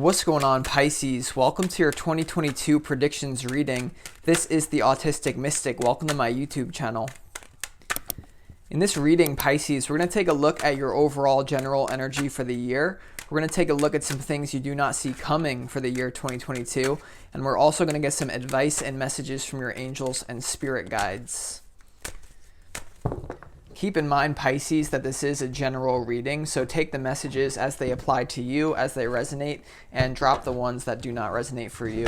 What's going on, Pisces? Welcome to your 2022 predictions reading. This is the Autistic Mystic. Welcome to my YouTube channel. In this reading, Pisces, we're going to take a look at your overall general energy for the year. We're going to take a look at some things you do not see coming for the year 2022. And we're also going to get some advice and messages from your angels and spirit guides. Keep in mind, Pisces, that this is a general reading, so take the messages as they apply to you, as they resonate, and drop the ones that do not resonate for you.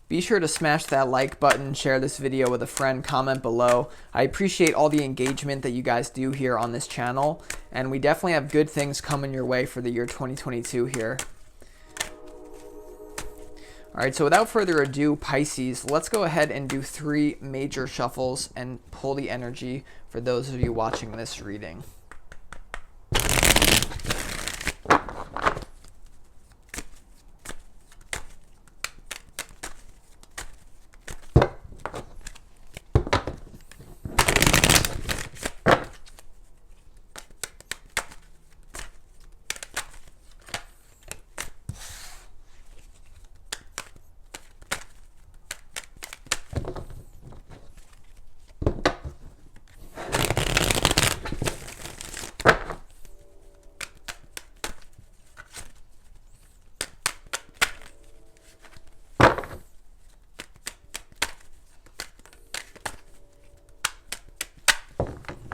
Be sure to smash that like button, share this video with a friend, comment below. I appreciate all the engagement that you guys do here on this channel, and we definitely have good things coming your way for the year 2022 here. All right, so without further ado, Pisces, let's go ahead and do 3 major shuffles and pull the energy for those of you watching this reading.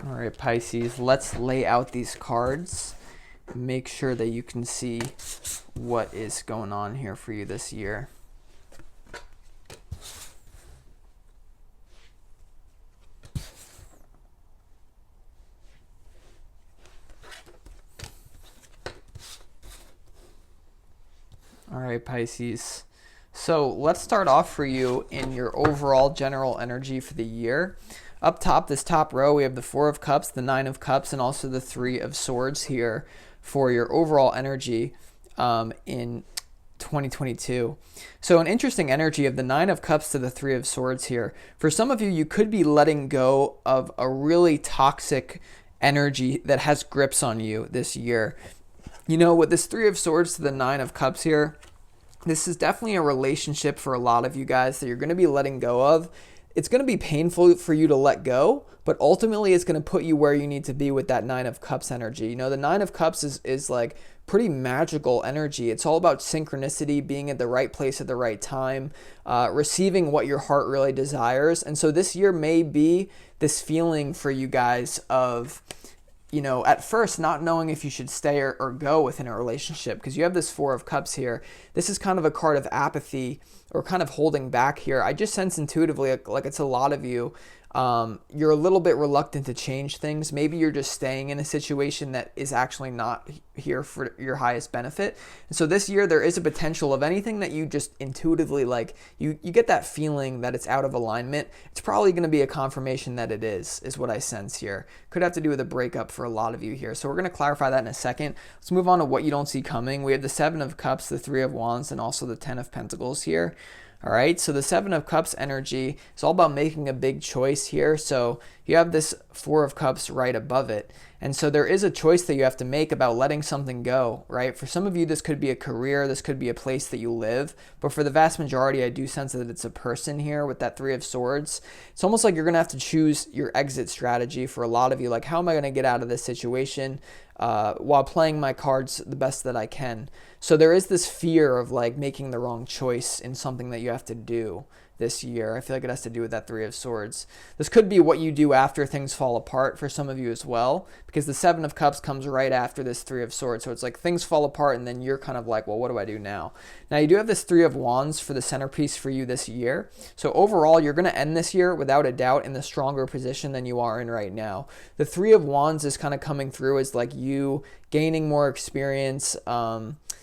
All right, Pisces, let's lay out these cards. Make sure that you can see what is going on here for you this year. All right, Pisces. So let's start off for you in your overall general energy for the year. Up top, this top row, we have the 4 of Cups, the 9 of Cups, and also the 3 of Swords here for your overall energy in 2022. So an interesting energy of the 9 of Cups to the 3 of Swords here. For some of you, you could be letting go of a really toxic energy that has grips on you this year. You know, with this 3 of Swords to the 9 of Cups here, this is definitely a relationship for a lot of you guys that you're going to be letting go of. It's going to be painful for you to let go, but ultimately it's going to put you where you need to be with that 9 of Cups energy. You know, the 9 of Cups is like pretty magical energy. It's all about synchronicity, being at the right place at the right time, receiving what your heart really desires. And so this year may be this feeling for you guys of, you know, at first not knowing if you should stay or go within a relationship, because you have this 4 of Cups here. This is kind of a card of apathy or kind of holding back here. I just sense intuitively, like it's a lot of you, you're a little bit reluctant to change things. Maybe you're just staying in a situation that is actually not here for your highest benefit. And so this year there is a potential of anything that you just intuitively like, you get that feeling that it's out of alignment. It's probably going to be a confirmation that it is what I sense here. Could have to do with a breakup for a lot of you here. So we're going to clarify that in a second. Let's move on to what you don't see coming. We have the 7 of Cups, the 3 of Wands, and also the 10 of Pentacles here. All right, so the 7 of Cups energy is all about making a big choice here. So you have this 4 of Cups right above it. And so there is a choice that you have to make about letting something go, right? For some of you, this could be a career, this could be a place that you live. But for the vast majority, I do sense that it's a person here with that 3 of Swords. It's almost like you're going to have to choose your exit strategy for a lot of you. Like, how am I going to get out of this situation while playing my cards the best that I can? So there is this fear of like making the wrong choice in something that you have to do this year. I feel like it has to do with that 3 of Swords. This could be what you do after things fall apart for some of you as well, because the 7 of Cups comes right after this 3 of Swords. So it's like things fall apart and then you're kind of like, well, what do I do now? Now you do have this 3 of Wands for the centerpiece for you this year. So overall, you're going to end this year without a doubt in the stronger position than you are in right now. The 3 of Wands is kind of coming through as like you gaining more experience,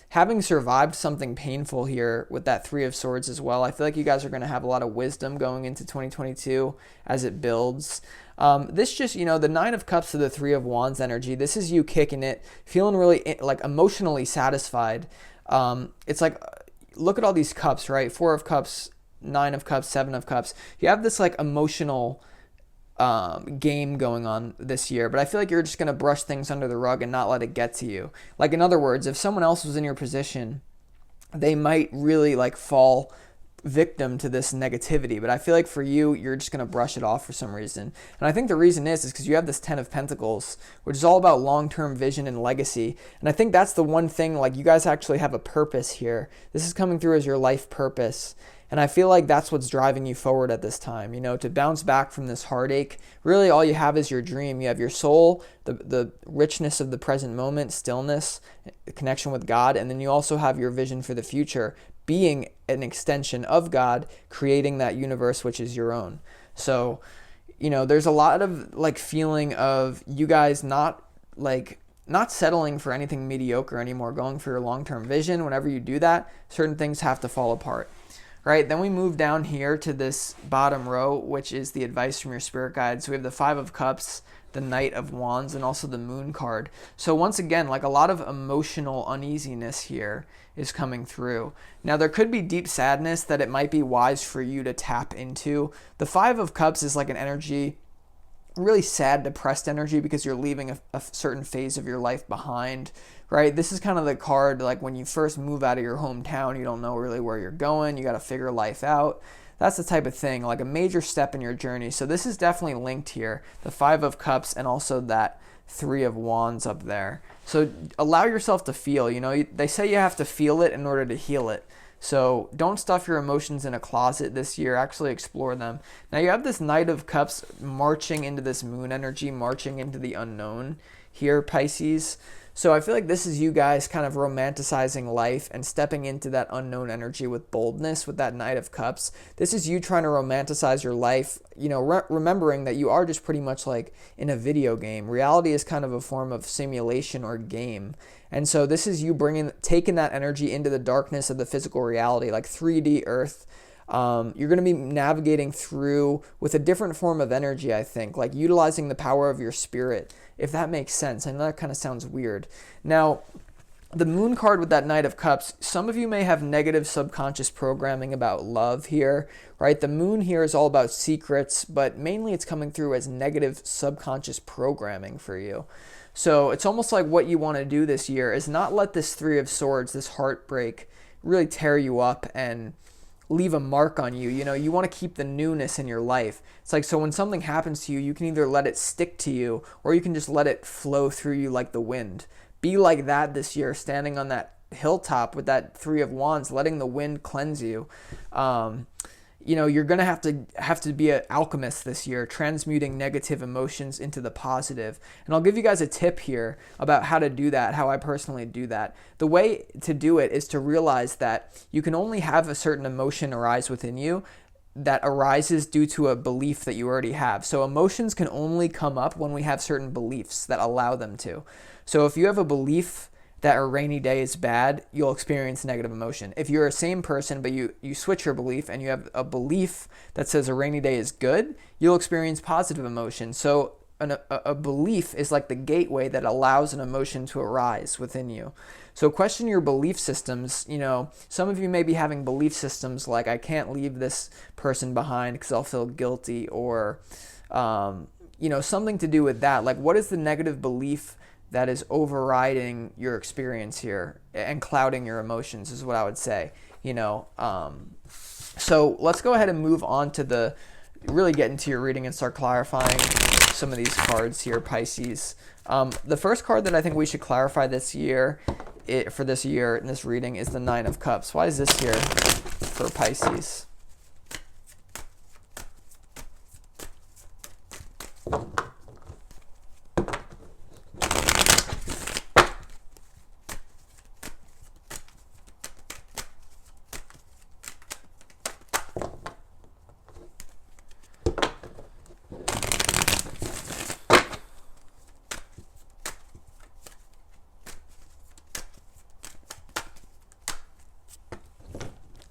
having survived something painful here with that 3 of Swords as well. I feel like you guys are going to have a lot of wisdom going into 2022 as it builds. This just, you know, the 9 of Cups to the 3 of Wands energy, this is you kicking it, feeling really like emotionally satisfied. It's like, look at all these cups, right? 4 of Cups, 9 of Cups, 7 of Cups. You have this like emotional game going on this year, but I feel like you're just going to brush things under the rug and not let it get to you. Like, in other words, if someone else was in your position, they might really like fall victim to this negativity, but I feel like for you, you're just going to brush it off for some reason. And I think the reason is because you have this 10 of Pentacles, which is all about long-term vision and legacy. And I think that's the one thing, like, you guys actually have a purpose here. This is coming through as your life purpose. And I feel like that's what's driving you forward at this time, to bounce back from this heartache. Really, all you have is your dream. You have your soul, the richness of the present moment, stillness, connection with God, and then you also have your vision for the future, being an extension of God, creating that universe which is your own. So, there's a lot of like feeling of you guys not settling for anything mediocre anymore, going for your long-term vision. Whenever you do that, certain things have to fall apart. Right, then we move down here to this bottom row, which is the advice from your spirit guides. So we have the 5 of Cups, the Knight of Wands, and also the Moon card. So once again, like, a lot of emotional uneasiness here is coming through. Now, there could be deep sadness that it might be wise for you to tap into. The 5 of Cups is like an energy, really sad, depressed energy, because you're leaving a certain phase of your life behind, right? This is kind of the card, like, when you first move out of your hometown, you don't know really where you're going, you got to figure life out. That's the type of thing, like a major step in your journey. So this is definitely linked here, the 5 of Cups and also that 3 of Wands up there. So allow yourself to feel, they say you have to feel it in order to heal it. So don't stuff your emotions in a closet this year. Actually explore them. Now you have this Knight of Cups marching into this moon energy, marching into the unknown here, Pisces. So I feel like this is you guys kind of romanticizing life and stepping into that unknown energy with boldness with that Knight of Cups. This is you trying to romanticize your life, remembering that you are just pretty much like in a video game. Reality is kind of a form of simulation or game. And so this is you taking that energy into the darkness of the physical reality, like 3D Earth. You're going to be navigating through with a different form of energy, I think, like utilizing the power of your spirit, if that makes sense. I know that kind of sounds weird. Now, the Moon card with that Knight of Cups, some of you may have negative subconscious programming about love here, right? The Moon here is all about secrets, but mainly it's coming through as negative subconscious programming for you. So it's almost like what you want to do this year is not let this 3 of Swords, this heartbreak, really tear you up and leave a mark on you. You want to keep the newness in your life. It's like, so when something happens to you, you can either let it stick to you or you can just let it flow through you like the wind. Be like that this year, standing on that hilltop with that 3 of Wands, letting the wind cleanse you. You're going to have to be an alchemist this year, transmuting negative emotions into the positive. And I'll give you guys a tip here about how to do that, how I personally do that. The way to do it is to realize that you can only have a certain emotion arise within you that arises due to a belief that you already have. So emotions can only come up when we have certain beliefs that allow them to. So if you have a belief that a rainy day is bad, you'll experience negative emotion. If you're a same person, but you switch your belief and you have a belief that says a rainy day is good, you'll experience positive emotion. So a belief is like the gateway that allows an emotion to arise within you. So question your belief systems. Some of you may be having belief systems like, I can't leave this person behind because I'll feel guilty, or something to do with that. Like, what is the negative belief that is overriding your experience here and clouding your emotions is what I would say, So let's go ahead and move on to really get into your reading and start clarifying some of these cards here, Pisces. The first card that I think we should clarify this year, for this year in this reading, is the 9 of Cups. Why is this here for Pisces?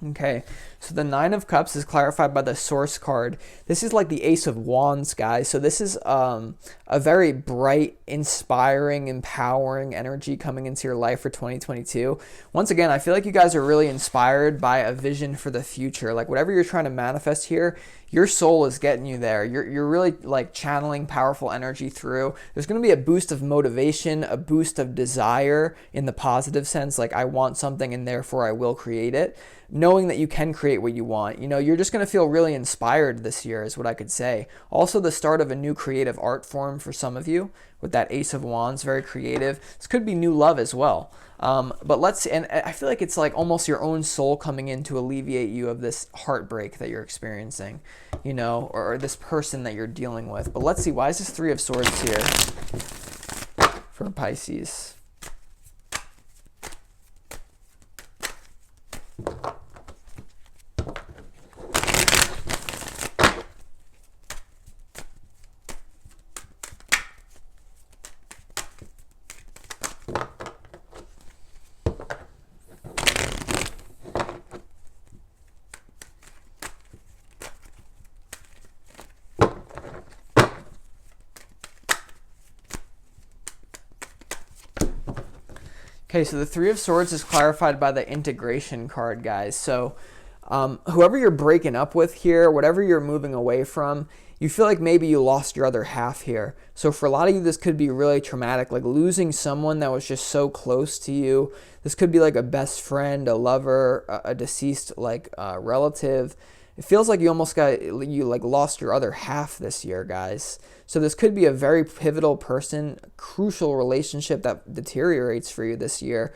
Okay, so the Nine of Cups is clarified by the Source card. This is like the Ace of Wands, guys. So this is a very bright, inspiring, empowering energy coming into your life for 2022. Once again, I feel like you guys are really inspired by a vision for the future. Like whatever you're trying to manifest here, your soul is getting you there. You're really like channeling powerful energy through. There's going to be a boost of motivation, a boost of desire in the positive sense. Like I want something and therefore I will create it. Knowing that you can create what you want. You know, you're just going to feel really inspired this year is what I could say. Also the start of a new creative art form for some of you with that Ace of Wands, very creative. This could be new love as well. And I feel like it's like almost your own soul coming in to alleviate you of this heartbreak that you're experiencing, you know, or this person that you're dealing with. But let's see, why is this Three of Swords here for Pisces? Okay, so the Three of Swords is clarified by the Integration card, guys. So whoever you're breaking up with here, whatever you're moving away from, you feel like maybe you lost your other half here. So for a lot of you, this could be really traumatic, like losing someone that was just so close to you. This could be like a best friend, a lover, a deceased like relative. It feels like you lost your other half this year, guys. So this could be a very pivotal person, crucial relationship that deteriorates for you this year.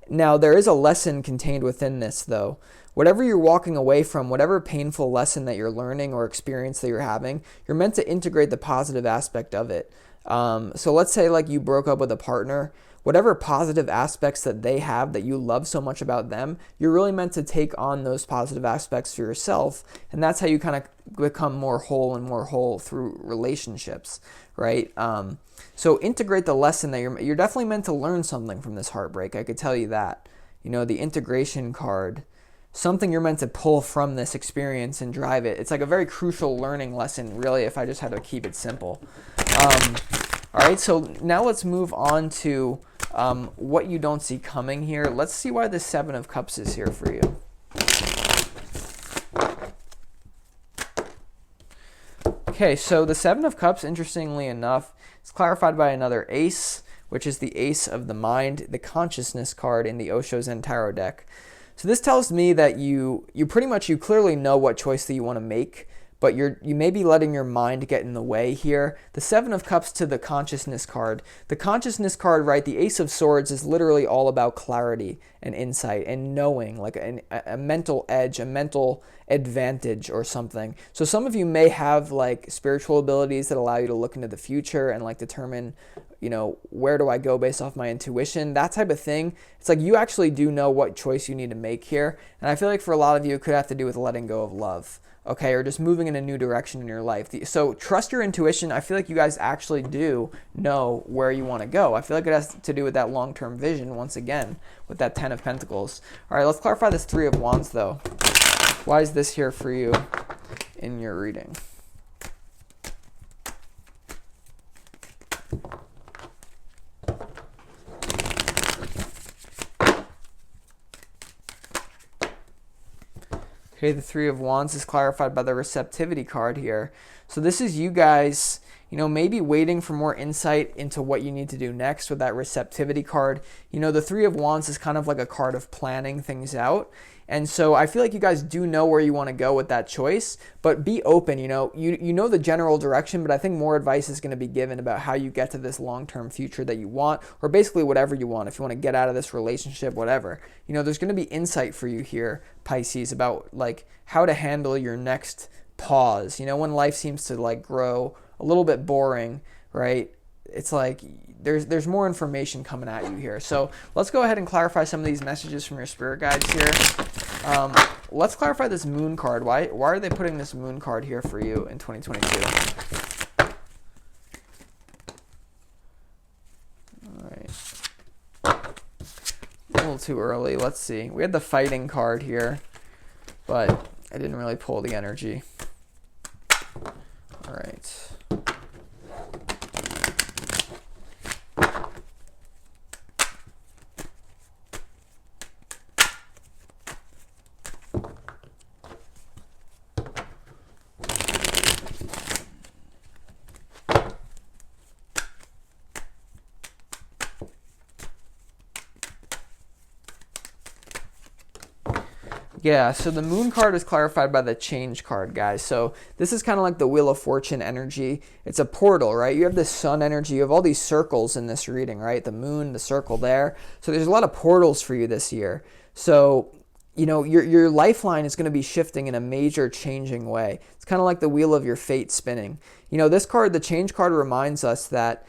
Now, there is a lesson contained within this, though. Whatever you're walking away from, whatever painful lesson that you're learning or experience that you're having, you're meant to integrate the positive aspect of it. So let's say like you broke up with a partner. Whatever positive aspects that they have that you love so much about them, you're really meant to take on those positive aspects for yourself. And that's how you kind of become more whole and more whole through relationships, right? So integrate the lesson that you're definitely meant to learn something from this heartbreak. I could tell you that. You know, the Integration card, something you're meant to pull from this experience and drive it. It's like a very crucial learning lesson, really, if I just had to keep it simple. All right, so now let's move on to what you don't see coming here. Let's see why the Seven of Cups is here for you. Okay, so the Seven of Cups, interestingly enough, is clarified by another ace, which is the Ace of the Mind, the Consciousness card in the Osho Zen Tarot deck. So this tells me that you clearly know what choice that you want to make, but you may be letting your mind get in the way here. The Seven of Cups to the Consciousness card. The Consciousness card, right, the Ace of Swords is literally all about clarity and insight and knowing, like a mental edge, a mental advantage or something. So some of you may have like spiritual abilities that allow you to look into the future and like determine, you know, where do I go based off my intuition, that type of thing. It's like you actually do know what choice you need to make here. And I feel like for a lot of you, it could have to do with letting go of love. Okay, or just moving in a new direction in your life. So trust your intuition. I feel like you guys actually do know where you want to go. I feel like it has to do with that long-term vision, once again, with that Ten of Pentacles. All right, let's clarify this Three of Wands, though. Why is this here for you in your reading? Okay, the Three of Wands is clarified by the Receptivity card here. So this is you guys, you know, maybe waiting for more insight into what you need to do next with that Receptivity card. You know, the Three of Wands is kind of like a card of planning things out. And so I feel like you guys do know where you want to go with that choice, but be open, you know. You know the general direction, but I think more advice is going to be given about how you get to this long-term future that you want, or basically whatever you want. If you want to get out of this relationship, whatever. You know, there's going to be insight for you here, Pisces, about like how to handle your next pause. You know, when life seems to like grow a little bit boring, right? It's like there's more information coming at you here. So let's go ahead and clarify some of these messages from your spirit guides here. Let's clarify this Moon card. Why are they putting this Moon card here for you in 2022? All right. A little too early. Let's see. We had the Fighting card here. but I didn't really pull the energy. All right. Yeah, so the moon card is clarified by the change card, guys. So this is kind of like the Wheel of Fortune energy. It's a portal, right? You have this sun energy. You have all these circles in this reading, right? The moon, the circle there. So there's a lot of portals for you this year. So, you know, your lifeline is going to be shifting in a major changing way. It's kind of like the wheel of your fate spinning. You know, this card, the change card, reminds us that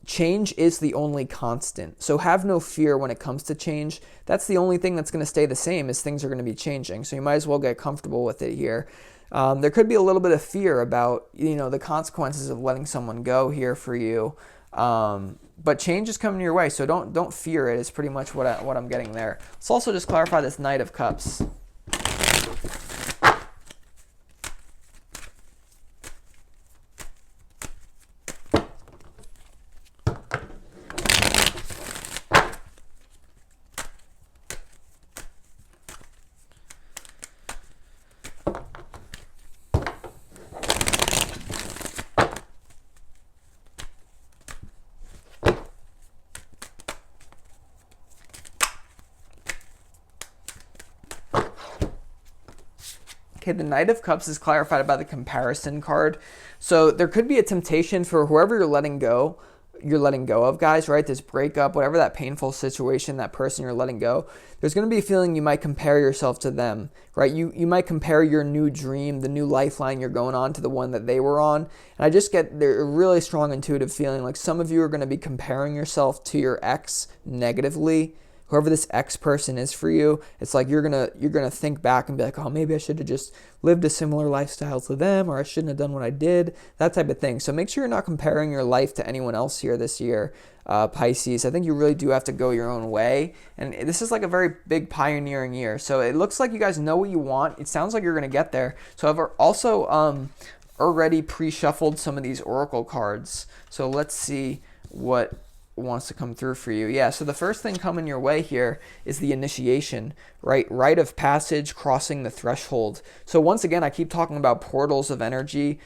change is the only constant. So have no fear when it comes to change. That's the only thing that's going to stay the same, is things are going to be changing. So you might as well get comfortable with it here. There could be a little bit of fear about, you know, the consequences of letting someone go here for you. But change is coming your way, so don't fear it. Is pretty much what I'm getting there. Let's also just clarify this Knight of Cups. Okay, the Knight of Cups is clarified by the comparison card. So there could be a temptation for whoever you're letting go of, guys, right? This breakup, whatever that painful situation, that person you're letting go, there's going to be a feeling you might compare yourself to them, right? You might compare your new dream, the new lifeline you're going on, to the one that they were on. And I just get a really strong intuitive feeling like some of you are going to be comparing yourself to your ex negatively. Whoever this ex person is for you, it's like you're gonna think back and be like, oh, maybe I should have just lived a similar lifestyle to them, or I shouldn't have done what I did, that type of thing. So make sure you're not comparing your life to anyone else here this year, Pisces. I think you really do have to go your own way, and this is like a very big pioneering year. So it looks like you guys know what you want. It sounds like you're gonna get there. So I've also already pre-shuffled some of these oracle cards. So let's see what wants to come through for you. Yeah, so the first thing coming your way here is the initiation, right? Rite of passage, crossing the threshold. So once again, I keep talking about portals of energy.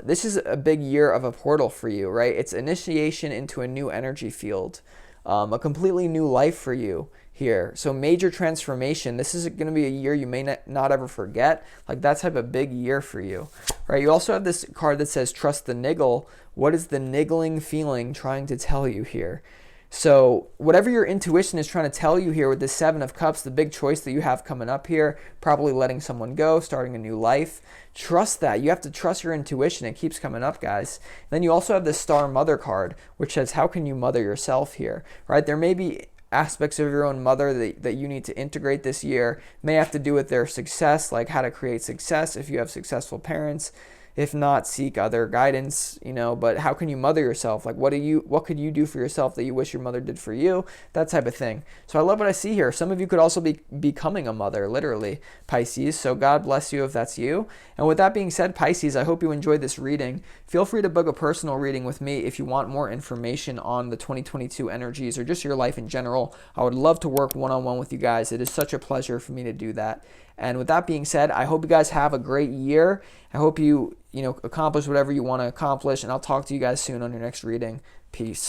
This is a big year of a portal for you, right? It's initiation into a new energy field, a completely new life for you here. So major transformation. This is going to be a year you may not ever forget. Like that type of big year for you, right? You also have this card that says trust the niggle. What is the niggling feeling trying to tell you here? So whatever your intuition is trying to tell you here with this Seven of Cups, the big choice that you have coming up here, probably letting someone go, starting a new life, trust that. You have to trust your intuition. It keeps coming up, guys. Then you also have this Star Mother card, which says, how can you mother yourself here, right? There may be aspects of your own mother that you need to integrate this year. May have to do with their success, like how to create success if you have successful parents. If not, seek other guidance, you know, but how can you mother yourself? Like what could you do for yourself that you wish your mother did for you? That type of thing. So I love what I see here. Some of you could also be becoming a mother, literally, Pisces. So God bless you if that's you. And with that being said, Pisces, I hope you enjoyed this reading. Feel free to book a personal reading with me if you want more information on the 2022 energies or just your life in general. I would love to work one-on-one with you guys. It is such a pleasure for me to do that. And with that being said, I hope you guys have a great year. I hope you accomplish whatever you want to accomplish, and I'll talk to you guys soon on your next reading. Peace.